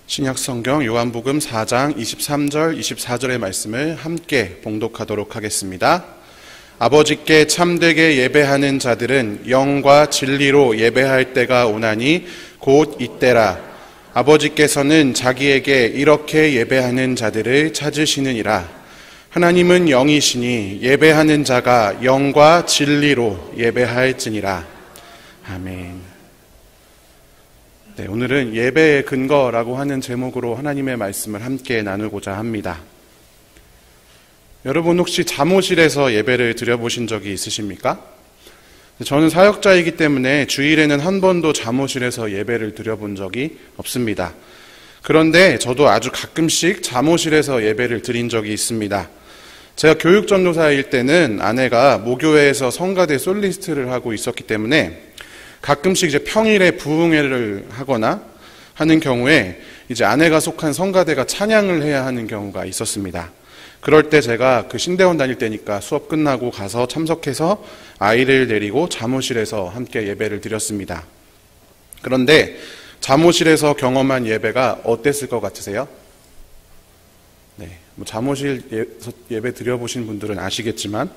신약성경 요한복음 4장 23절 24절의 말씀을 함께 봉독하도록 하겠습니다. 아버지께 참되게 예배하는 자들은 영과 진리로 예배할 때가 오나니 곧 이때라. 아버지께서는 자기에게 이렇게 예배하는 자들을 찾으시느니라. 하나님은 영이시니 예배하는 자가 영과 진리로 예배할지니라. 아멘. 네, 오늘은 예배의 근거라고 하는 제목으로 하나님의 말씀을 함께 나누고자 합니다. 여러분 혹시 잠옷실에서 예배를 드려보신 적이 있으십니까? 저는 사역자이기 때문에 주일에는 한 번도 잠옷실에서 예배를 드려본 적이 없습니다. 그런데 저도 아주 가끔씩 잠옷실에서 예배를 드린 적이 있습니다. 제가 교육전도사일 때는 아내가 모교회에서 성가대 솔리스트를 하고 있었기 때문에 가끔씩 이제 평일에 부흥회를 하거나 하는 경우에 이제 아내가 속한 성가대가 찬양을 해야 하는 경우가 있었습니다. 그럴 때 제가 그 신대원 다닐 때니까 수업 끝나고 가서 참석해서 아이를 데리고 잠옷실에서 함께 예배를 드렸습니다. 그런데 잠옷실에서 경험한 예배가 어땠을 것 같으세요? 네, 뭐 잠옷실에서 예배 드려보신 분들은 아시겠지만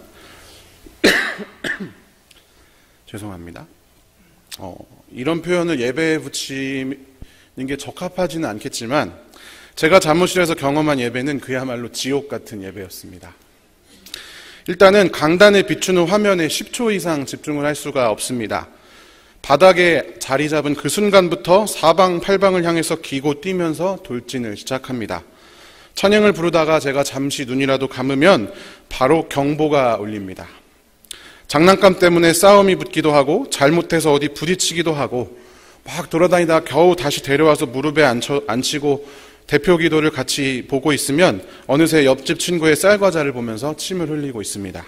죄송합니다. 이런 표현을 예배에 붙이는 게 적합하지는 않겠지만 제가 잠옷실에서 경험한 예배는 그야말로 지옥 같은 예배였습니다. 일단은 강단을 비추는 화면에 10초 이상 집중을 할 수가 없습니다. 바닥에 자리 잡은 그 순간부터 사방팔방을 향해서 기고 뛰면서 돌진을 시작합니다. 찬양을 부르다가 제가 잠시 눈이라도 감으면 바로 경보가 울립니다. 장난감 때문에 싸움이 붙기도 하고 잘못해서 어디 부딪히기도 하고 막 돌아다니다 겨우 다시 데려와서 무릎에 앉히고 대표 기도를 같이 보고 있으면 어느새 옆집 친구의 쌀과자를 보면서 침을 흘리고 있습니다.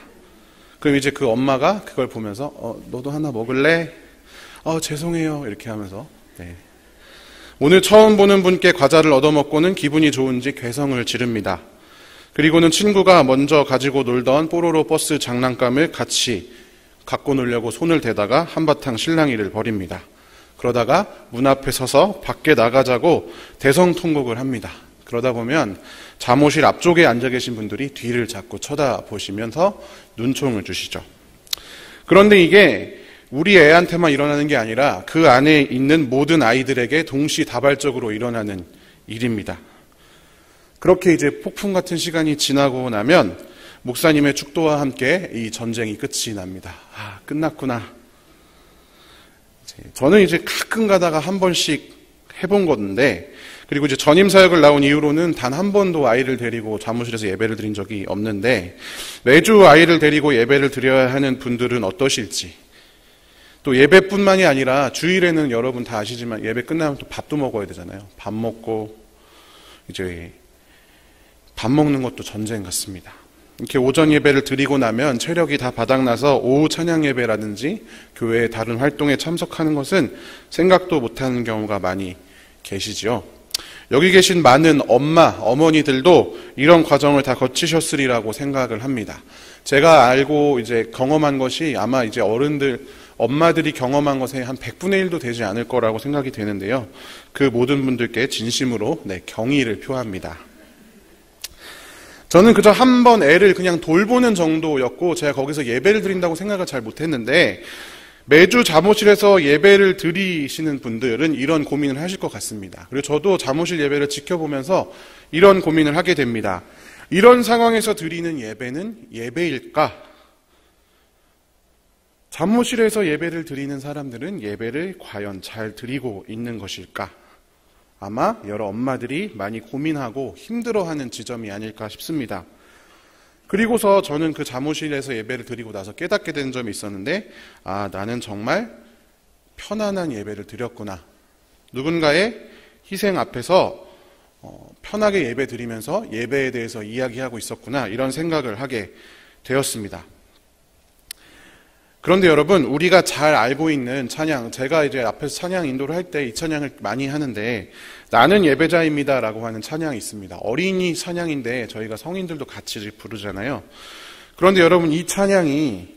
그럼 이제 그 엄마가 그걸 보면서 너도 하나 먹을래? 죄송해요 이렇게 하면서 네. 오늘 처음 보는 분께 과자를 얻어먹고는 기분이 좋은지 괴성을 지릅니다. 그리고는 친구가 먼저 가지고 놀던 뽀로로 버스 장난감을 같이 갖고 놀려고 손을 대다가 한바탕 실랑이를 벌입니다. 그러다가 문 앞에 서서 밖에 나가자고 대성통곡을 합니다. 그러다 보면 잠옷실 앞쪽에 앉아 계신 분들이 뒤를 자꾸 쳐다보시면서 눈총을 주시죠. 그런데 이게 우리 애한테만 일어나는 게 아니라 그 안에 있는 모든 아이들에게 동시다발적으로 일어나는 일입니다. 그렇게 이제 폭풍 같은 시간이 지나고 나면 목사님의 축도와 함께 이 전쟁이 끝이 납니다. 끝났구나. 저는 이제 가끔 가다가 한 번씩 해본 건데, 그리고 이제 전임 사역을 나온 이후로는 단 한 번도 아이를 데리고 잠옷실에서 예배를 드린 적이 없는데, 매주 아이를 데리고 예배를 드려야 하는 분들은 어떠실지, 또 예배뿐만이 아니라 주일에는 여러분 다 아시지만 예배 끝나면 또 밥도 먹어야 되잖아요. 밥 먹고 이제 밥 먹는 것도 전쟁 같습니다. 이렇게 오전 예배를 드리고 나면 체력이 다 바닥나서 오후 찬양 예배라든지 교회의 다른 활동에 참석하는 것은 생각도 못하는 경우가 많이 계시죠. 여기 계신 많은 어머니들도 이런 과정을 다 거치셨으리라고 생각을 합니다. 제가 알고 이제 경험한 것이 아마 이제 엄마들이 경험한 것의 한 100분의 1도 되지 않을 거라고 생각이 되는데요. 그 모든 분들께 진심으로 경의를 표합니다. 저는 그저 한 번 애를 그냥 돌보는 정도였고 제가 거기서 예배를 드린다고 생각을 잘 못했는데 매주 잠옷실에서 예배를 드리시는 분들은 이런 고민을 하실 것 같습니다. 그리고 저도 잠옷실 예배를 지켜보면서 이런 고민을 하게 됩니다. 이런 상황에서 드리는 예배는 예배일까? 잠옷실에서 예배를 드리는 사람들은 예배를 과연 잘 드리고 있는 것일까? 아마 여러 엄마들이 많이 고민하고 힘들어하는 지점이 아닐까 싶습니다. 그리고서 저는 그 잠옷실에서 예배를 드리고 나서 깨닫게 된 점이 있었는데 나는 정말 편안한 예배를 드렸구나. 누군가의 희생 앞에서 편하게 예배 드리면서 예배에 대해서 이야기하고 있었구나. 이런 생각을 하게 되었습니다. 그런데 여러분, 우리가 잘 알고 있는 찬양, 제가 이제 앞에서 찬양 인도를 할 때 이 찬양을 많이 하는데 나는 예배자입니다 라고 하는 찬양이 있습니다. 어린이 찬양인데 저희가 성인들도 같이 부르잖아요. 그런데 여러분, 이 찬양이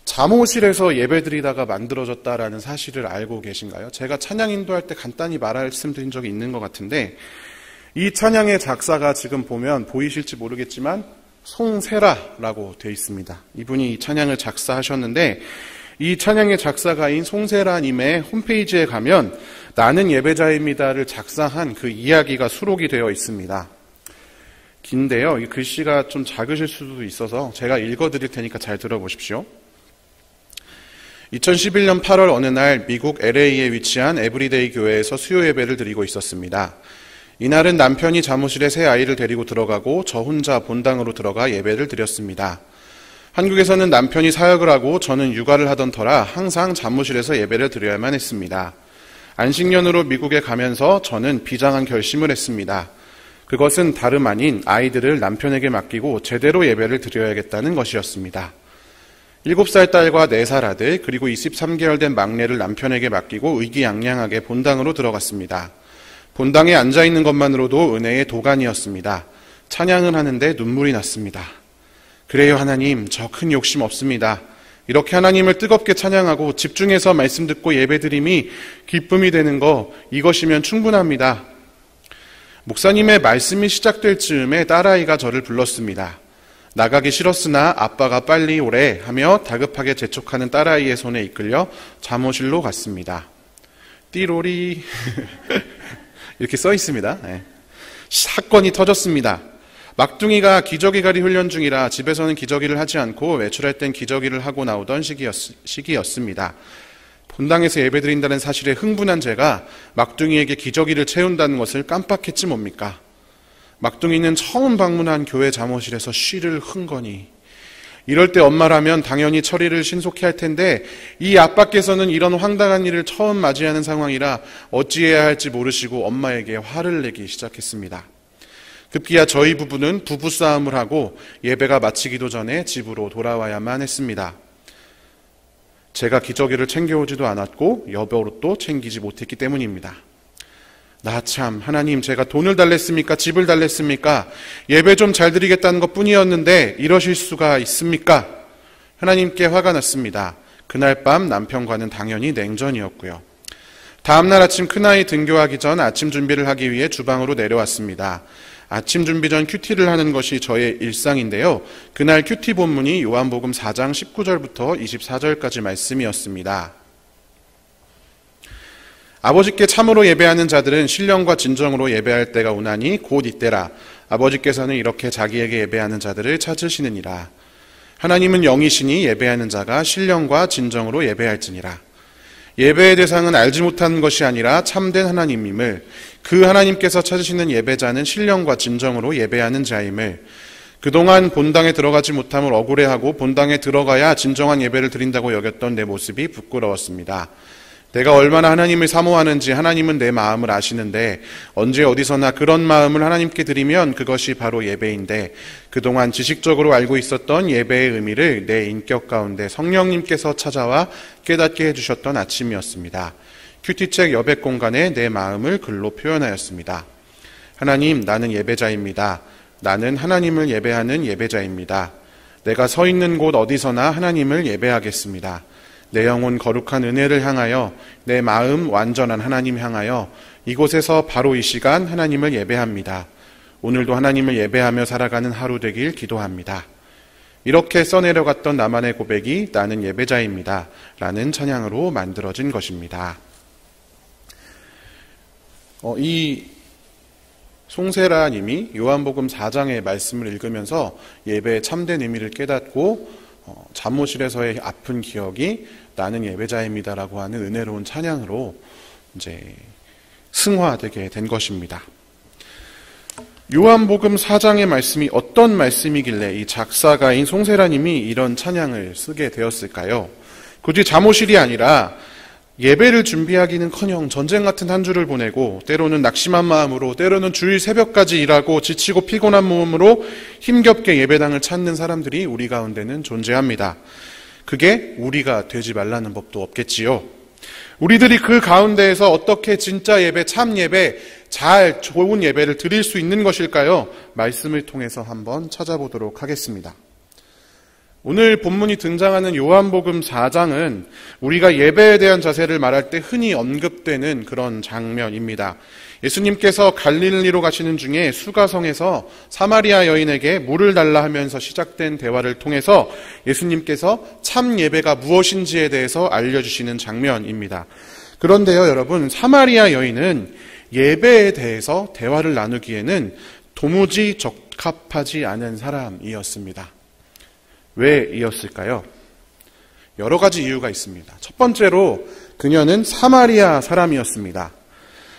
잠옷실에서 예배드리다가 만들어졌다라는 사실을 알고 계신가요? 제가 찬양 인도할 때 간단히 말씀드린 적이 있는 것 같은데, 이 찬양의 작사가 지금 보면 보이실지 모르겠지만 송세라라고 되어 있습니다. 이분이 이 찬양을 작사하셨는데, 이 찬양의 작사가인 송세라님의 홈페이지에 가면 나는 예배자입니다를 작사한 그 이야기가 수록이 되어 있습니다. 긴데요, 이 글씨가 좀 작으실 수도 있어서 제가 읽어드릴 테니까 잘 들어보십시오. 2011년 8월 어느 날 미국 LA에 위치한 에브리데이 교회에서 수요 예배를 드리고 있었습니다. 이날은 남편이 잠옷실에 새 아이를 데리고 들어가고 저 혼자 본당으로 들어가 예배를 드렸습니다. 한국에서는 남편이 사역을 하고 저는 육아를 하던 터라 항상 잠옷실에서 예배를 드려야만 했습니다. 안식년으로 미국에 가면서 저는 비장한 결심을 했습니다. 그것은 다름 아닌 아이들을 남편에게 맡기고 제대로 예배를 드려야겠다는 것이었습니다. 7살 딸과 4살 아들 그리고 23개월 된 막내를 남편에게 맡기고 의기양양하게 본당으로 들어갔습니다. 본당에 앉아있는 것만으로도 은혜의 도가니였습니다. 찬양을 하는데 눈물이 났습니다. 그래요 하나님, 저 큰 욕심 없습니다. 이렇게 하나님을 뜨겁게 찬양하고 집중해서 말씀 듣고 예배드림이 기쁨이 되는 거, 이것이면 충분합니다. 목사님의 말씀이 시작될 즈음에 딸아이가 저를 불렀습니다. 나가기 싫었으나 아빠가 빨리 오래 하며 다급하게 재촉하는 딸아이의 손에 이끌려 잠옷실로 갔습니다. 띠로리 이렇게 써 있습니다. 네. 사건이 터졌습니다. 막둥이가 기저귀갈이 훈련 중이라 집에서는 기저귀를 하지 않고 외출할 땐 기저귀를 하고 나오던 시기였습니다. 본당에서 예배드린다는 사실에 흥분한 제가 막둥이에게 기저귀를 채운다는 것을 깜빡했지 뭡니까? 막둥이는 처음 방문한 교회 잠옷실에서 쉬를 흥거니, 이럴 때 엄마라면 당연히 처리를 신속히 할 텐데 이 아빠께서는 이런 황당한 일을 처음 맞이하는 상황이라 어찌해야 할지 모르시고 엄마에게 화를 내기 시작했습니다. 급기야 저희 부부는 부부싸움을 하고 예배가 마치기도 전에 집으로 돌아와야만 했습니다. 제가 기저귀를 챙겨오지도 않았고 여벌옷도 챙기지 못했기 때문입니다. 나 참, 하나님, 제가 돈을 달랬습니까? 집을 달랬습니까? 예배 좀 잘 드리겠다는 것 뿐이었는데 이러실 수가 있습니까? 하나님께 화가 났습니다. 그날 밤 남편과는 당연히 냉전이었고요. 다음날 아침 큰아이 등교하기 전 아침 준비를 하기 위해 주방으로 내려왔습니다. 아침 준비 전 큐티를 하는 것이 저의 일상인데요. 그날 큐티 본문이 요한복음 4장 19절부터 24절까지 말씀이었습니다. 아버지께 참으로 예배하는 자들은 신령과 진정으로 예배할 때가 오나니 곧 이때라. 아버지께서는 이렇게 자기에게 예배하는 자들을 찾으시느니라. 하나님은 영이시니 예배하는 자가 신령과 진정으로 예배할지니라. 예배의 대상은 알지 못하는 것이 아니라 참된 하나님임을, 그 하나님께서 찾으시는 예배자는 신령과 진정으로 예배하는 자임을, 그동안 본당에 들어가지 못함을 억울해하고 본당에 들어가야 진정한 예배를 드린다고 여겼던 내 모습이 부끄러웠습니다. 내가 얼마나 하나님을 사모하는지 하나님은 내 마음을 아시는데 언제 어디서나 그런 마음을 하나님께 드리면 그것이 바로 예배인데, 그동안 지식적으로 알고 있었던 예배의 의미를 내 인격 가운데 성령님께서 찾아와 깨닫게 해주셨던 아침이었습니다. 큐티책 여백 공간에 내 마음을 글로 표현하였습니다. 하나님, 나는 예배자입니다. 나는 하나님을 예배하는 예배자입니다. 내가 서 있는 곳 어디서나 하나님을 예배하겠습니다. 내 영혼 거룩한 은혜를 향하여, 내 마음 완전한 하나님 향하여 이곳에서 바로 이 시간 하나님을 예배합니다. 오늘도 하나님을 예배하며 살아가는 하루 되길 기도합니다. 이렇게 써내려갔던 나만의 고백이 나는 예배자입니다 라는 찬양으로 만들어진 것입니다. 이 송세라 님이 요한복음 4장의 말씀을 읽으면서 예배의 참된 의미를 깨닫고 잠옷실에서의 아픈 기억이 나는 예배자입니다라고 하는 은혜로운 찬양으로 이제 승화되게 된 것입니다. 요한복음 4장의 말씀이 어떤 말씀이길래 이 작사가인 송세라님이 이런 찬양을 쓰게 되었을까요? 굳이 잠옷실이 아니라 예배를 준비하기는커녕 전쟁 같은 한 주를 보내고 때로는 낙심한 마음으로, 때로는 주일 새벽까지 일하고 지치고 피곤한 몸으로 힘겹게 예배당을 찾는 사람들이 우리 가운데는 존재합니다. 그게 우리가 되지 말라는 법도 없겠지요. 우리들이 그 가운데에서 어떻게 진짜 예배, 참 예배, 좋은 예배를 드릴 수 있는 것일까요? 말씀을 통해서 한번 찾아보도록 하겠습니다. 오늘 본문이 등장하는 요한복음 4장은 우리가 예배에 대한 자세를 말할 때 흔히 언급되는 그런 장면입니다. 예수님께서 갈릴리로 가시는 중에 수가성에서 사마리아 여인에게 물을 달라 하면서 시작된 대화를 통해서 예수님께서 참 예배가 무엇인지에 대해서 알려주시는 장면입니다. 그런데요, 여러분, 사마리아 여인은 예배에 대해서 대화를 나누기에는 도무지 적합하지 않은 사람이었습니다. 왜 이었을까요? 여러 가지 이유가 있습니다. 첫 번째로 그녀는 사마리아 사람이었습니다.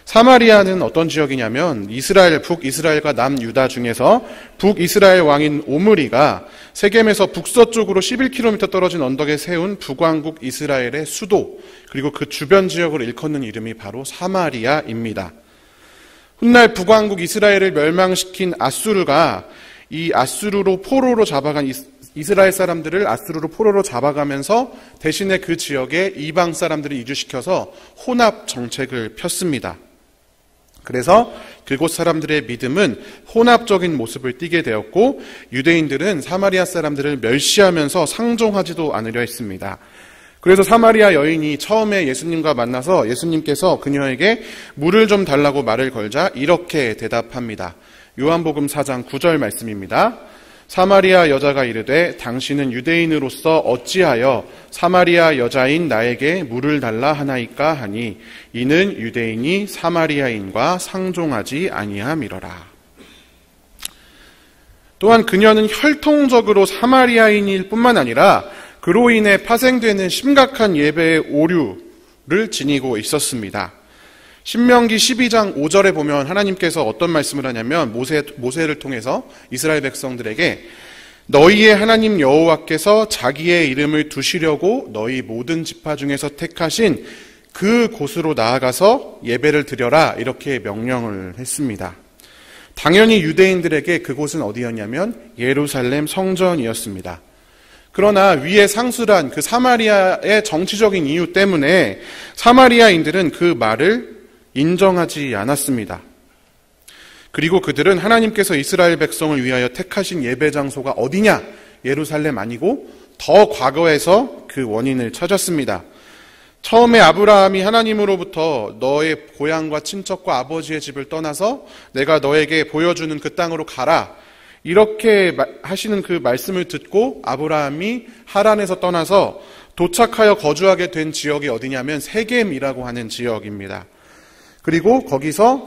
사마리아는 어떤 지역이냐면 이스라엘, 북이스라엘과 남유다 중에서 북이스라엘 왕인 오므리가 세겜에서 북서쪽으로 11km 떨어진 언덕에 세운 북왕국 이스라엘의 수도, 그리고 그 주변 지역을 일컫는 이름이 바로 사마리아입니다. 훗날 북왕국 이스라엘을 멸망시킨 아수르가 이 아수르로 포로로 잡아간 이스라엘 사람들을 아수르로 포로로 잡아가면서 대신에 그 지역에 이방 사람들을 이주시켜서 혼합 정책을 폈습니다. 그래서 그곳 사람들의 믿음은 혼합적인 모습을 띠게 되었고 유대인들은 사마리아 사람들을 멸시하면서 상종하지도 않으려 했습니다. 그래서 사마리아 여인이 처음에 예수님과 만나서 예수님께서 그녀에게 물을 좀 달라고 말을 걸자 이렇게 대답합니다. 요한복음 4장 9절 말씀입니다. 사마리아 여자가 이르되 당신은 유대인으로서 어찌하여 사마리아 여자인 나에게 물을 달라 하나이까 하니 이는 유대인이 사마리아인과 상종하지 아니함이러라. 또한 그녀는 혈통적으로 사마리아인일 뿐만 아니라 그로 인해 파생되는 심각한 예배의 오류를 지니고 있었습니다. 신명기 12장 5절에 보면 하나님께서 어떤 말씀을 하냐면 모세를 통해서 이스라엘 백성들에게 너희의 하나님 여호와께서 자기의 이름을 두시려고 너희 모든 지파 중에서 택하신 그 곳으로 나아가서 예배를 드려라 이렇게 명령을 했습니다. 당연히 유대인들에게 그곳은 어디였냐면 예루살렘 성전이었습니다. 그러나 위에 상술한 그 사마리아의 정치적인 이유 때문에 사마리아인들은 그 말을 인정하지 않았습니다. 그리고 그들은 하나님께서 이스라엘 백성을 위하여 택하신 예배 장소가 어디냐? 예루살렘 아니고 더 과거에서 그 원인을 찾았습니다. 처음에 아브라함이 하나님으로부터 너의 고향과 친척과 아버지의 집을 떠나서 내가 너에게 보여주는 그 땅으로 가라. 이렇게 하시는 그 말씀을 듣고 아브라함이 하란에서 떠나서 도착하여 거주하게 된 지역이 어디냐면 세겜이라고 하는 지역입니다. 그리고 거기서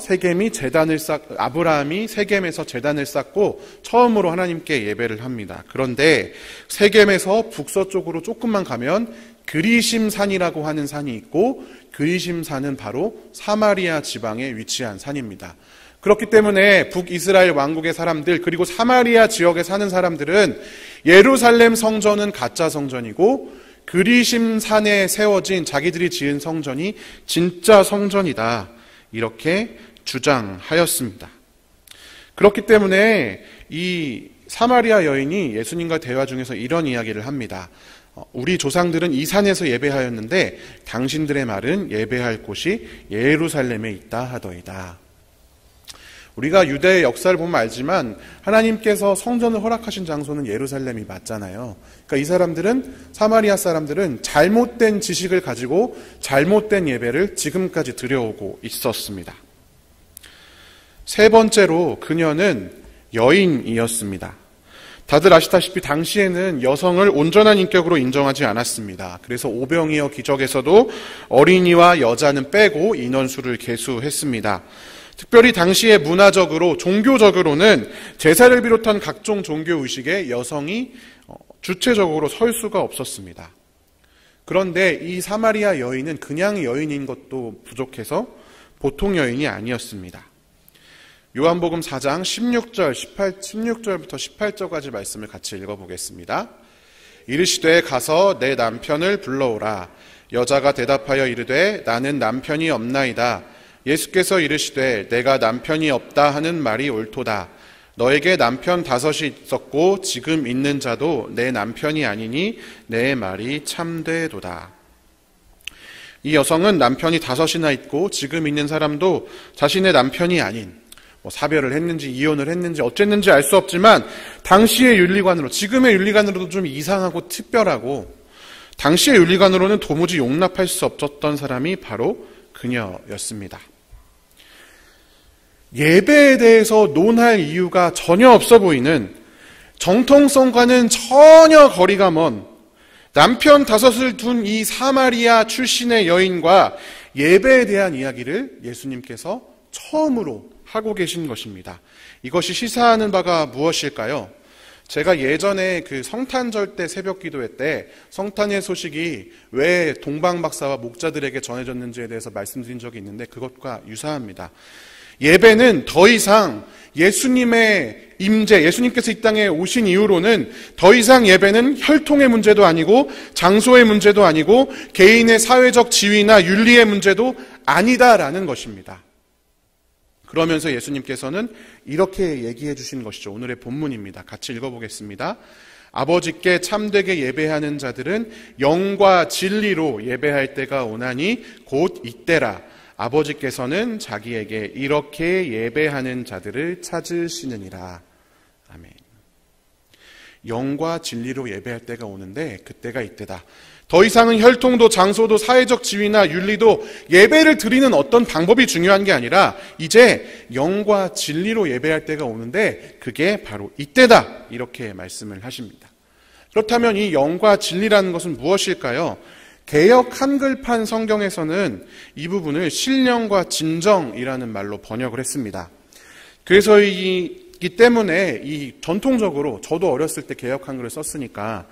아브라함이 세겜에서 제단을 쌓고 처음으로 하나님께 예배를 합니다. 그런데 세겜에서 북서쪽으로 조금만 가면 그리심산이라고 하는 산이 있고 그리심산은 바로 사마리아 지방에 위치한 산입니다. 그렇기 때문에 북이스라엘 왕국의 사람들 그리고 사마리아 지역에 사는 사람들은 예루살렘 성전은 가짜 성전이고 그리심산에 세워진 자기들이 지은 성전이 진짜 성전이다. 이렇게 주장하였습니다. 그렇기 때문에 이 사마리아 여인이 예수님과 대화 중에서 이런 이야기를 합니다. 우리 조상들은 이 산에서 예배하였는데 당신들의 말은 예배할 곳이 예루살렘에 있다 하더이다. 우리가 유대의 역사를 보면 알지만 하나님께서 성전을 허락하신 장소는 예루살렘이 맞잖아요. 그러니까 이 사람들은 사마리아 사람들은 잘못된 지식을 가지고 잘못된 예배를 지금까지 드려오고 있었습니다. 세 번째로 그녀는 여인이었습니다. 다들 아시다시피 당시에는 여성을 온전한 인격으로 인정하지 않았습니다. 그래서 오병이어 기적에서도 어린이와 여자는 빼고 인원수를 계수했습니다. 특별히 당시에 문화적으로 종교적으로는 제사를 비롯한 각종 종교의식에 여성이 주체적으로 설 수가 없었습니다. 그런데 이 사마리아 여인은 그냥 여인인 것도 부족해서 보통 여인이 아니었습니다. 요한복음 4장 16절부터 18절까지 말씀을 같이 읽어보겠습니다. 이르시되 가서 내 남편을 불러오라. 여자가 대답하여 이르되 나는 남편이 없나이다. 예수께서 이르시되 내가 남편이 없다 하는 말이 옳도다. 너에게 남편 5이 있었고 지금 있는 자도 내 남편이 아니니 내 말이 참되도다. 이 여성은 남편이 5이나 있고 지금 있는 사람도 자신의 남편이 아닌 뭐 사별을 했는지 이혼을 했는지 어쨌는지 알 수 없지만 당시의 윤리관으로, 지금의 윤리관으로도 좀 이상하고 특별하고 당시의 윤리관으로는 도무지 용납할 수 없었던 사람이 바로 그녀였습니다. 예배에 대해서 논할 이유가 전혀 없어 보이는, 정통성과는 전혀 거리가 먼 남편 5을 둔 이 사마리아 출신의 여인과 예배에 대한 이야기를 예수님께서 처음으로 하고 계신 것입니다. 이것이 시사하는 바가 무엇일까요? 제가 예전에 그 성탄절 때 새벽 기도회 때 성탄의 소식이 왜 동방박사와 목자들에게 전해졌는지에 대해서 말씀드린 적이 있는데 그것과 유사합니다. 예배는 더 이상 예수님의 임재, 예수님께서 이 땅에 오신 이후로는 더 이상 예배는 혈통의 문제도 아니고 장소의 문제도 아니고 개인의 사회적 지위나 윤리의 문제도 아니다라는 것입니다. 그러면서 예수님께서는 이렇게 얘기해 주신 것이죠. 오늘의 본문입니다. 같이 읽어보겠습니다. 아버지께 참되게 예배하는 자들은 영과 진리로 예배할 때가 오나니 곧 이때라. 아버지께서는 자기에게 이렇게 예배하는 자들을 찾으시느니라. 아멘. 영과 진리로 예배할 때가 오는데 그때가 이때다. 더 이상은 혈통도 장소도 사회적 지위나 윤리도 예배를 드리는 어떤 방법이 중요한 게 아니라 이제 영과 진리로 예배할 때가 오는데 그게 바로 이때다. 이렇게 말씀을 하십니다. 그렇다면 이 영과 진리라는 것은 무엇일까요? 개역 한글판 성경에서는 이 부분을 신령과 진정이라는 말로 번역을 했습니다. 그래서 이기 때문에 이 전통적으로 저도 어렸을 때 개역 한글을 썼으니까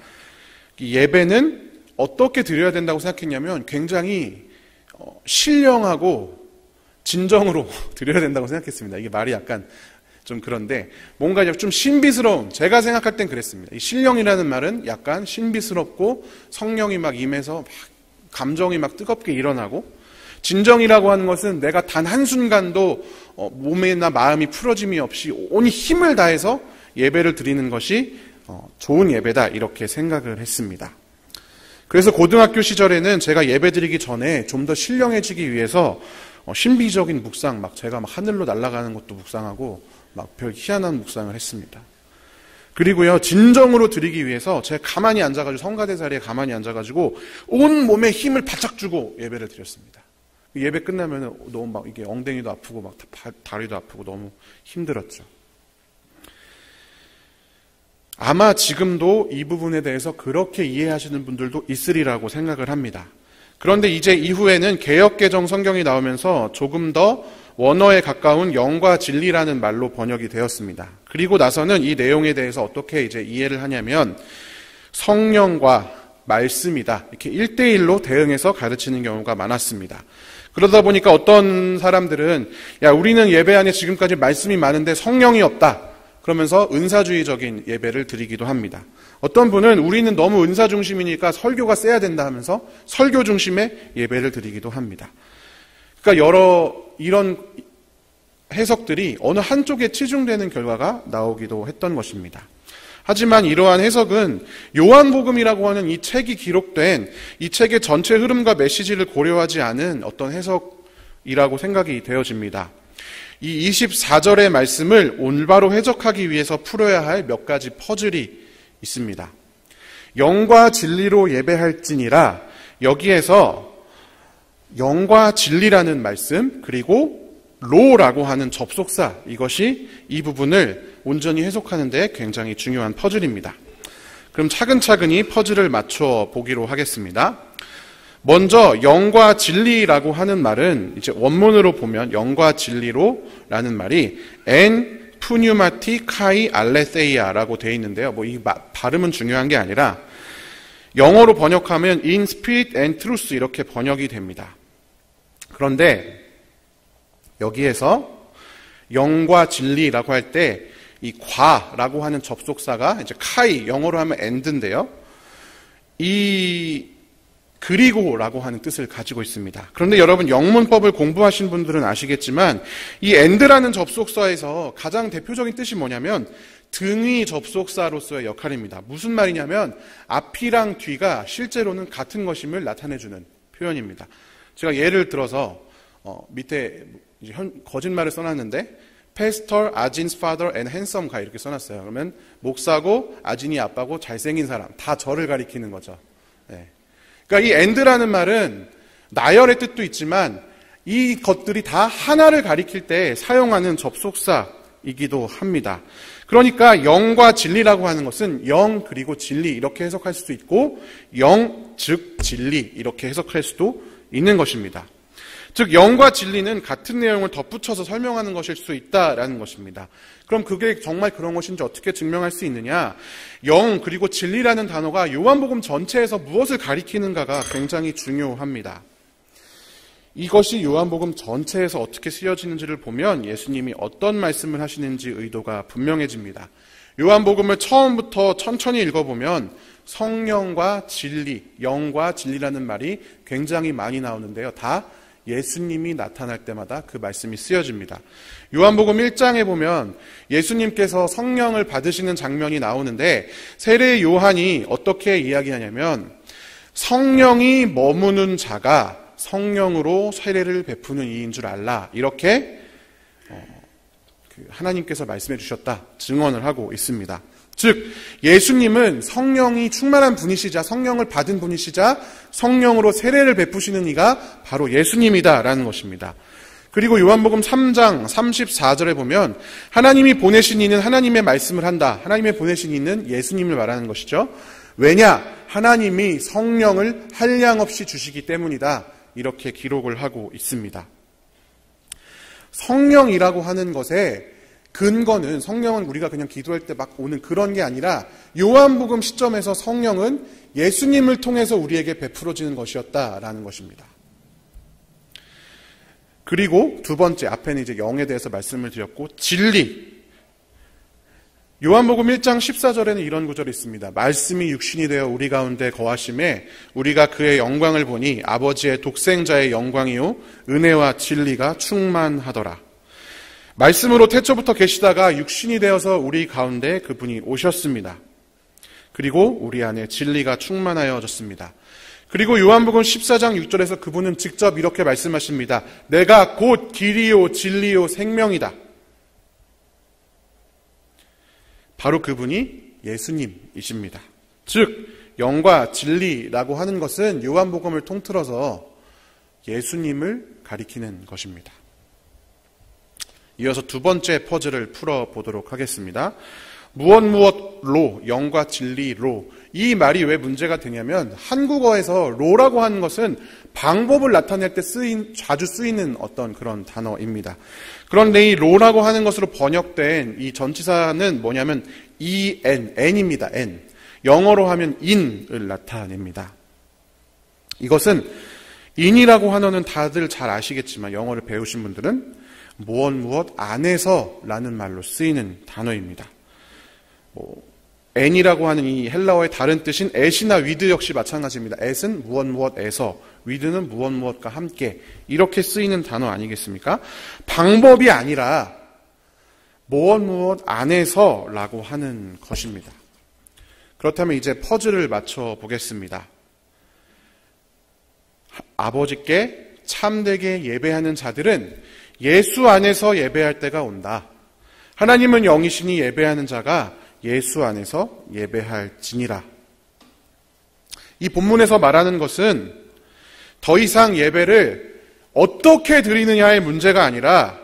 이 예배는 어떻게 드려야 된다고 생각했냐면 굉장히 신령하고 진정으로 드려야 된다고 생각했습니다. 이게 말이 약간 좀 그런데 뭔가 좀 신비스러운, 제가 생각할 땐 그랬습니다. 이 신령이라는 말은 약간 신비스럽고 성령이 막 임해서 막 감정이 막 뜨겁게 일어나고, 진정이라고 하는 것은 내가 단 한순간도 몸이나 마음이 풀어짐이 없이 온 힘을 다해서 예배를 드리는 것이 좋은 예배다 이렇게 생각을 했습니다. 그래서 고등학교 시절에는 제가 예배 드리기 전에 좀 더 신령해지기 위해서 신비적인 묵상, 막 제가 막 하늘로 날아가는 것도 묵상하고 막 별 희한한 묵상을 했습니다. 그리고요, 진정으로 드리기 위해서 제가 가만히 앉아가지고 성가대 자리에 가만히 앉아가지고 온 몸에 힘을 바짝 주고 예배를 드렸습니다. 예배 끝나면 너무 막 이게 엉덩이도 아프고 막 다리도 아프고 너무 힘들었죠. 아마 지금도 이 부분에 대해서 그렇게 이해하시는 분들도 있으리라고 생각을 합니다. 그런데 이제 이후에는 개역개정 성경이 나오면서 조금 더 원어에 가까운 영과 진리라는 말로 번역이 되었습니다. 그리고 나서는 이 내용에 대해서 어떻게 이제 이해를 하냐면 성령과 말씀이다. 이렇게 1대1로 대응해서 가르치는 경우가 많았습니다. 그러다 보니까 어떤 사람들은 야, 우리는 예배 안에 지금까지 말씀이 많은데 성령이 없다. 그러면서 은사주의적인 예배를 드리기도 합니다. 어떤 분은 우리는 너무 은사 중심이니까 설교가 세야 된다 하면서 설교 중심의 예배를 드리기도 합니다. 그러니까 이런 해석들이 어느 한쪽에 치중되는 결과가 나오기도 했던 것입니다. 하지만 이러한 해석은 요한복음이라고 하는 이 책이 기록된 이 책의 전체 흐름과 메시지를 고려하지 않은 어떤 해석이라고 생각이 되어집니다. 이 24절의 말씀을 올바로 해석하기 위해서 풀어야 할 몇 가지 퍼즐이 있습니다. 영과 진리로 예배할지니라, 여기에서 영과 진리라는 말씀, 그리고 로라고 하는 접속사, 이것이 이 부분을 온전히 해석하는 데 굉장히 중요한 퍼즐입니다. 그럼 차근차근히 퍼즐을 맞춰 보기로 하겠습니다. 먼저 영과 진리라고 하는 말은 이제 원문으로 보면 영과 진리로라는 말이 엔 푸뉴마티 카이 알레세이아라고 되어 있는데요. 뭐 이 발음은 중요한 게 아니라 영어로 번역하면 in spirit and truth 이렇게 번역이 됩니다. 그런데 여기에서 영과 진리라고 할 때 이 과라고 하는 접속사가 이제 카이, 영어로 하면 and인데요. 이 그리고라고 하는 뜻을 가지고 있습니다. 그런데 여러분 영문법을 공부하신 분들은 아시겠지만 이 and라는 접속사에서 가장 대표적인 뜻이 뭐냐면 등위 접속사로서의 역할입니다. 무슨 말이냐면 앞이랑 뒤가 실제로는 같은 것임을 나타내주는 표현입니다. 제가 예를 들어서 밑에 이제 거짓말을 써놨는데 Pastor, Ajin's father and handsome guy 이렇게 써놨어요. 그러면 목사고 아진이 아빠고 잘생긴 사람 다 저를 가리키는 거죠. 네. 그러니까 이 and라는 말은 나열의 뜻도 있지만 이 것들이 다 하나를 가리킬 때 사용하는 접속사이기도 합니다. 그러니까 영과 진리라고 하는 것은 영 그리고 진리 이렇게 해석할 수도 있고 영 즉 진리 이렇게 해석할 수도 있는 것입니다. 즉 영과 진리는 같은 내용을 덧붙여서 설명하는 것일 수 있다라는 것입니다. 그럼 그게 정말 그런 것인지 어떻게 증명할 수 있느냐? 영 그리고 진리라는 단어가 요한복음 전체에서 무엇을 가리키는가가 굉장히 중요합니다. 이것이 요한복음 전체에서 어떻게 쓰여지는지를 보면 예수님이 어떤 말씀을 하시는지 의도가 분명해집니다. 요한복음을 처음부터 천천히 읽어보면 성령과 진리, 영과 진리라는 말이 굉장히 많이 나오는데요. 다 예수님이 나타날 때마다 그 말씀이 쓰여집니다. 요한복음 1장에 보면 예수님께서 성령을 받으시는 장면이 나오는데 세례 요한이 어떻게 이야기하냐면 성령이 머무는 자가 성령으로 세례를 베푸는 이인 줄 알라 이렇게 하나님께서 말씀해 주셨다 증언을 하고 있습니다. 즉 예수님은 성령이 충만한 분이시자 성령을 받은 분이시자 성령으로 세례를 베푸시는 이가 바로 예수님이다라는 것입니다. 그리고 요한복음 3장 34절에 보면 하나님이 보내신 이는 하나님의 말씀을 한다. 하나님의 보내신 이는 예수님을 말하는 것이죠. 왜냐? 하나님이 성령을 한량없이 주시기 때문이다. 이렇게 기록을 하고 있습니다. 성령이라고 하는 것의 근거는 성령은 우리가 그냥 기도할 때 막 오는 그런 게 아니라 요한복음 시점에서 성령은 예수님을 통해서 우리에게 베풀어지는 것이었다라는 것입니다. 그리고 두 번째 앞에는 이제 영에 대해서 말씀을 드렸고 진리. 요한복음 1장 14절에는 이런 구절이 있습니다. 말씀이 육신이 되어 우리 가운데 거하심에 우리가 그의 영광을 보니 아버지의 독생자의 영광이요 은혜와 진리가 충만하더라. 말씀으로 태초부터 계시다가 육신이 되어서 우리 가운데 그분이 오셨습니다. 그리고 우리 안에 진리가 충만하여졌습니다. 그리고 요한복음 14장 6절에서 그분은 직접 이렇게 말씀하십니다. 내가 곧 길이요 진리요 생명이다. 바로 그분이 예수님이십니다. 즉 영과 진리라고 하는 것은 요한복음을 통틀어서 예수님을 가리키는 것입니다. 이어서 두 번째 퍼즐을 풀어보도록 하겠습니다. 무엇로, 영과 진리로. 이 말이 왜 문제가 되냐면 한국어에서 로라고 하는 것은 방법을 나타낼 때 자주 쓰이는 어떤 그런 단어입니다. 그런데 이 로라고 하는 것으로 번역된 이 전치사는 뭐냐면 n입니다. n. 영어로 하면 in을 나타냅니다. 이것은 in이라고 하는 다들 잘 아시겠지만 영어를 배우신 분들은 무엇 안에서 라는 말로 쓰이는 단어입니다. n이라고 하는 이 헬라어의 다른 뜻인 at이나 with 역시 마찬가지입니다. at은 무엇에서, with는 무엇과 함께 이렇게 쓰이는 단어 아니겠습니까? 방법이 아니라 무엇 안에서 라고 하는 것입니다. 그렇다면 이제 퍼즐을 맞춰 보겠습니다. 아버지께 참되게 예배하는 자들은 예수 안에서 예배할 때가 온다. 하나님은 영이시니 예배하는 자가 예수 안에서 예배할지니라. 이 본문에서 말하는 것은 더 이상 예배를 어떻게 드리느냐의 문제가 아니라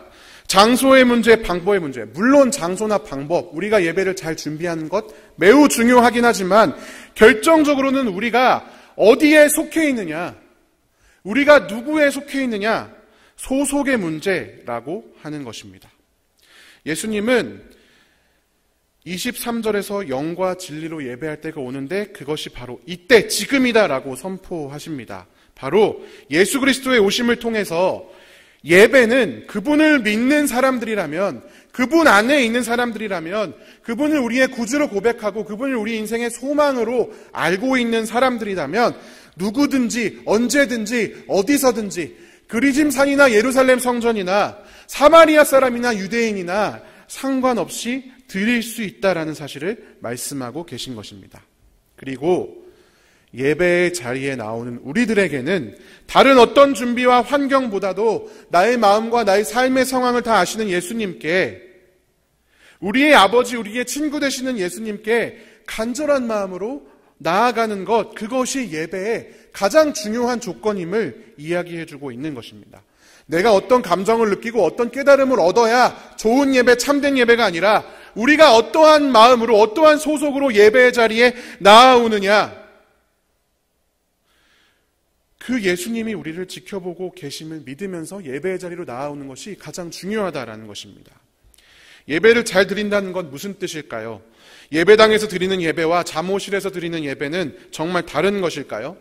장소의 문제, 방법의 문제. 물론 장소나 방법, 우리가 예배를 잘 준비하는 것 매우 중요하긴 하지만 결정적으로는 우리가 어디에 속해 있느냐, 우리가 누구에 속해 있느냐, 소속의 문제라고 하는 것입니다. 예수님은 23절에서 영과 진리로 예배할 때가 오는데 그것이 바로 이때 지금이다라고 선포하십니다. 바로 예수 그리스도의 오심을 통해서 예배는 그분을 믿는 사람들이라면, 그분 안에 있는 사람들이라면, 그분을 우리의 구주로 고백하고 그분을 우리 인생의 소망으로 알고 있는 사람들이라면 누구든지 언제든지 어디서든지 그리짐산이나 예루살렘 성전이나 사마리아 사람이나 유대인이나 상관없이 드릴 수 있다라는 사실을 말씀하고 계신 것입니다. 그리고 예배의 자리에 나오는 우리들에게는 다른 어떤 준비와 환경보다도 나의 마음과 나의 삶의 상황을 다 아시는 예수님께, 우리의 아버지, 우리의 친구 되시는 예수님께 간절한 마음으로 나아가는 것, 그것이 예배의 가장 중요한 조건임을 이야기해주고 있는 것입니다. 내가 어떤 감정을 느끼고 어떤 깨달음을 얻어야 좋은 예배, 참된 예배가 아니라 우리가 어떠한 마음으로, 어떠한 소속으로 예배의 자리에 나아오느냐, 그 예수님이 우리를 지켜보고 계심을 믿으면서 예배의 자리로 나아오는 것이 가장 중요하다라는 것입니다. 예배를 잘 드린다는 건 무슨 뜻일까요? 예배당에서 드리는 예배와 잠옷실에서 드리는 예배는 정말 다른 것일까요?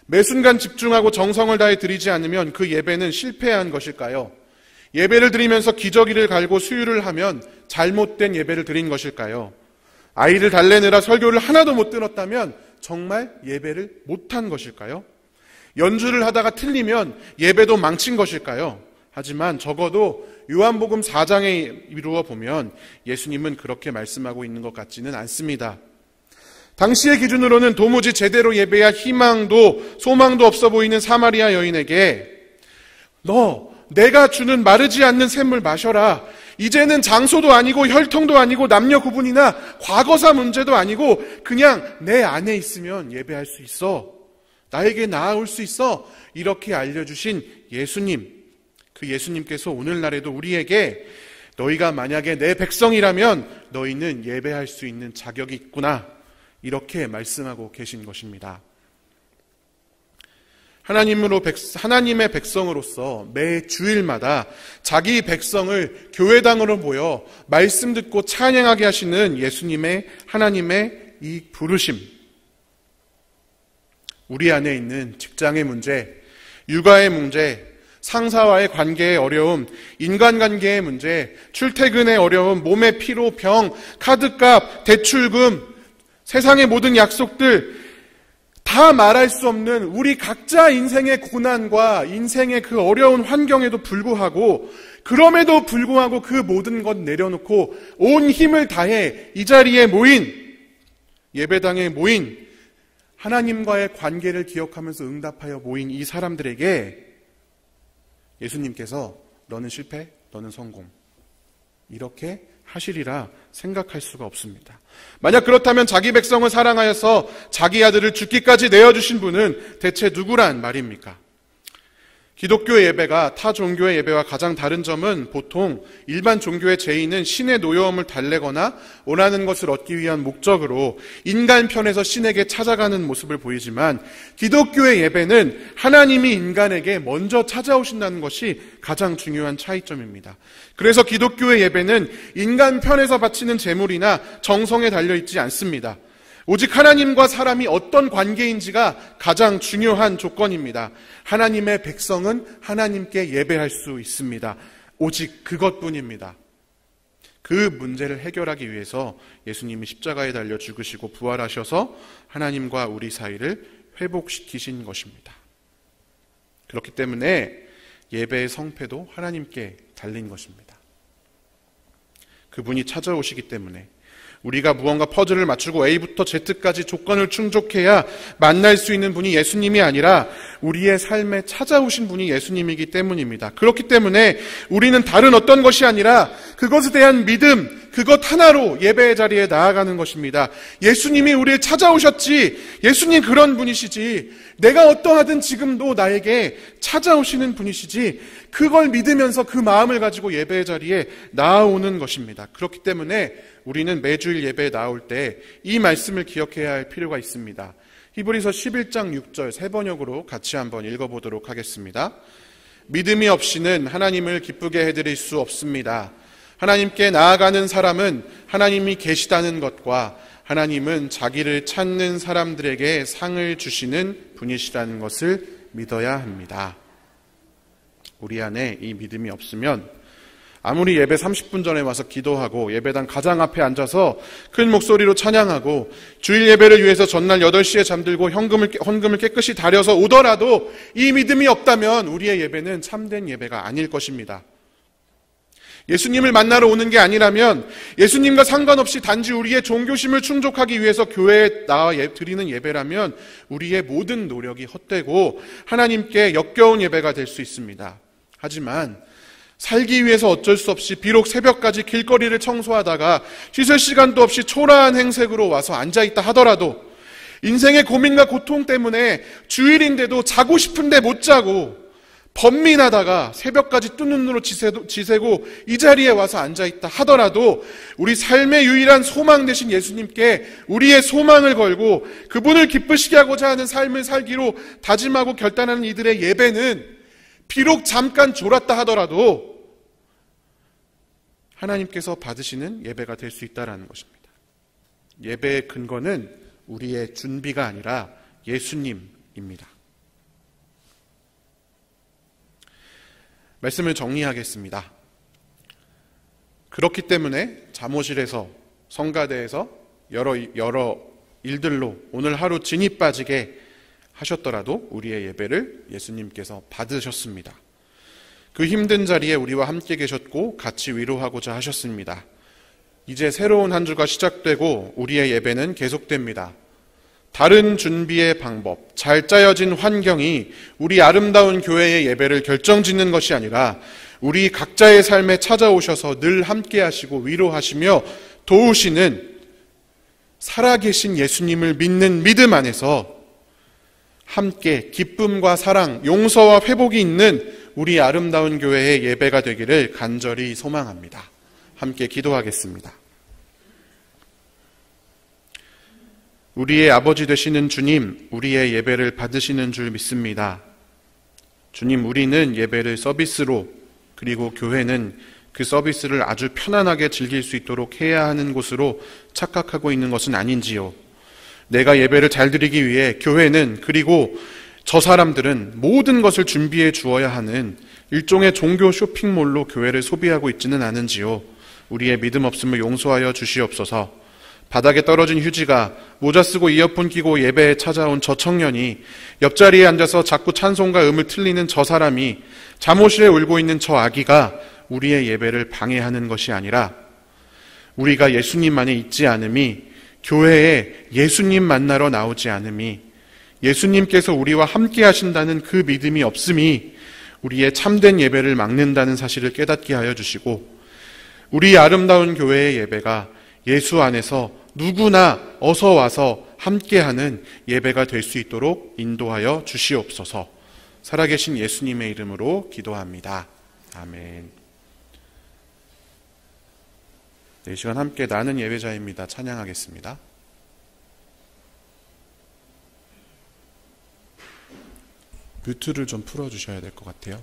매 순간 집중하고 정성을 다해 드리지 않으면 그 예배는 실패한 것일까요? 예배를 드리면서 기저귀를 갈고 수유를 하면 잘못된 예배를 드린 것일까요? 아이를 달래느라 설교를 하나도 못 들었다면 정말 예배를 못한 것일까요? 연주를 하다가 틀리면 예배도 망친 것일까요? 하지만 적어도 요한복음 4장에 이루어 보면 예수님은 그렇게 말씀하고 있는 것 같지는 않습니다. 당시의 기준으로는 도무지 제대로 예배할 희망도 소망도 없어 보이는 사마리아 여인에게 너 내가 주는 마르지 않는 샘물 마셔라. 이제는 장소도 아니고 혈통도 아니고 남녀 구분이나 과거사 문제도 아니고 그냥 내 안에 있으면 예배할 수 있어. 나에게 나아올 수 있어. 이렇게 알려주신 예수님, 그 예수님께서 오늘날에도 우리에게 너희가 만약에 내 백성이라면 너희는 예배할 수 있는 자격이 있구나, 이렇게 말씀하고 계신 것입니다. 하나님의 백성으로서 매 주일마다 자기 백성을 교회당으로 모여 말씀 듣고 찬양하게 하시는 예수님의, 하나님의 이 부르심, 우리 안에 있는 직장의 문제, 육아의 문제, 상사와의 관계의 어려움, 인간관계의 문제, 출퇴근의 어려움, 몸의 피로, 병, 카드값, 대출금, 세상의 모든 약속들, 다 말할 수 없는 우리 각자 인생의 고난과 인생의 그 어려운 환경에도 불구하고, 그럼에도 불구하고 그 모든 것 내려놓고 온 힘을 다해 이 자리에 모인, 예배당에 모인, 하나님과의 관계를 기억하면서 응답하여 모인 이 사람들에게 예수님께서 너는 실패, 너는 성공, 이렇게 하시리라 생각할 수가 없습니다. 만약 그렇다면 자기 백성을 사랑하여서 자기 아들을 죽기까지 내어주신 분은 대체 누구란 말입니까? 기독교 예배가 타 종교의 예배와 가장 다른 점은 보통 일반 종교의 죄인은 신의 노여움을 달래거나 원하는 것을 얻기 위한 목적으로 인간 편에서 신에게 찾아가는 모습을 보이지만, 기독교의 예배는 하나님이 인간에게 먼저 찾아오신다는 것이 가장 중요한 차이점입니다. 그래서 기독교의 예배는 인간 편에서 바치는 제물이나 정성에 달려있지 않습니다. 오직 하나님과 사람이 어떤 관계인지가 가장 중요한 조건입니다. 하나님의 백성은 하나님께 예배할 수 있습니다. 오직 그것뿐입니다. 그 문제를 해결하기 위해서 예수님이 십자가에 달려 죽으시고 부활하셔서 하나님과 우리 사이를 회복시키신 것입니다. 그렇기 때문에 예배의 성패도 하나님께 달린 것입니다. 그분이 찾아오시기 때문에 우리가 무언가 퍼즐을 맞추고 A부터 Z까지 조건을 충족해야 만날 수 있는 분이 예수님이 아니라 우리의 삶에 찾아오신 분이 예수님이기 때문입니다. 그렇기 때문에 우리는 다른 어떤 것이 아니라 그것에 대한 믿음, 그것 하나로 예배의 자리에 나아가는 것입니다. 예수님이 우리를 찾아오셨지, 예수님 그런 분이시지, 내가 어떠하든 지금도 나에게 찾아오시는 분이시지, 그걸 믿으면서 그 마음을 가지고 예배의 자리에 나아오는 것입니다. 그렇기 때문에 우리는 매주일 예배에 나올 때 이 말씀을 기억해야 할 필요가 있습니다. 히브리서 11장 6절 세 번역으로 같이 한번 읽어보도록 하겠습니다. 믿음이 없이는 하나님을 기쁘게 해드릴 수 없습니다. 하나님께 나아가는 사람은 하나님이 계시다는 것과 하나님은 자기를 찾는 사람들에게 상을 주시는 분이시라는 것을 믿어야 합니다. 우리 안에 이 믿음이 없으면 아무리 예배 30분 전에 와서 기도하고 예배당 가장 앞에 앉아서 큰 목소리로 찬양하고 주일 예배를 위해서 전날 8시에 잠들고 헌금을 깨끗이 다려서 오더라도 이 믿음이 없다면 우리의 예배는 참된 예배가 아닐 것입니다. 예수님을 만나러 오는 게 아니라면 예수님과 상관없이 단지 우리의 종교심을 충족하기 위해서 교회에 나와 드리는 예배라면 우리의 모든 노력이 헛되고 하나님께 역겨운 예배가 될 수 있습니다. 하지만 살기 위해서 어쩔 수 없이 비록 새벽까지 길거리를 청소하다가 씻을 시간도 없이 초라한 행색으로 와서 앉아있다 하더라도 인생의 고민과 고통 때문에 주일인데도 자고 싶은데 못 자고 번민하다가 새벽까지 뜬 눈으로 지새고 이 자리에 와서 앉아있다 하더라도 우리 삶의 유일한 소망 되신 예수님께 우리의 소망을 걸고 그분을 기쁘시게 하고자 하는 삶을 살기로 다짐하고 결단하는 이들의 예배는 비록 잠깐 졸았다 하더라도 하나님께서 받으시는 예배가 될 수 있다는 것입니다. 예배의 근거는 우리의 준비가 아니라 예수님입니다. 말씀을 정리하겠습니다. 그렇기 때문에 잠옷실에서 성가대에서 여러 일들로 오늘 하루 진이 빠지게 하셨더라도 우리의 예배를 예수님께서 받으셨습니다. 그 힘든 자리에 우리와 함께 계셨고 같이 위로하고자 하셨습니다. 이제 새로운 한 주가 시작되고 우리의 예배는 계속됩니다. 다른 준비의 방법, 잘 짜여진 환경이 우리 아름다운 교회의 예배를 결정짓는 것이 아니라 우리 각자의 삶에 찾아오셔서 늘 함께 하시고 위로하시며 도우시는 살아계신 예수님을 믿는 믿음 안에서 함께 기쁨과 사랑, 용서와 회복이 있는 우리 아름다운 교회의 예배가 되기를 간절히 소망합니다. 함께 기도하겠습니다. 우리의 아버지 되시는 주님, 우리의 예배를 받으시는 줄 믿습니다. 주님, 우리는 예배를 서비스로, 그리고 교회는 그 서비스를 아주 편안하게 즐길 수 있도록 해야 하는 곳으로 착각하고 있는 것은 아닌지요. 내가 예배를 잘 드리기 위해 교회는, 그리고 저 사람들은 모든 것을 준비해 주어야 하는 일종의 종교 쇼핑몰로 교회를 소비하고 있지는 않은지요. 우리의 믿음 없음을 용서하여 주시옵소서. 바닥에 떨어진 휴지가, 모자 쓰고 이어폰 끼고 예배에 찾아온 저 청년이, 옆자리에 앉아서 자꾸 찬송과 음을 틀리는 저 사람이, 잠옷실에 울고 있는 저 아기가 우리의 예배를 방해하는 것이 아니라 우리가 예수님만에 있지 않음이, 교회에 예수님 만나러 나오지 않음이, 예수님께서 우리와 함께 하신다는 그 믿음이 없음이 우리의 참된 예배를 막는다는 사실을 깨닫게 하여 주시고, 우리 아름다운 교회의 예배가 예수 안에서 누구나 어서 와서 함께하는 예배가 될 수 있도록 인도하여 주시옵소서. 살아계신 예수님의 이름으로 기도합니다. 아멘. 이 시간 함께 나는 예배자입니다. 찬양하겠습니다. 뮤트를 좀 풀어주셔야 될 것 같아요.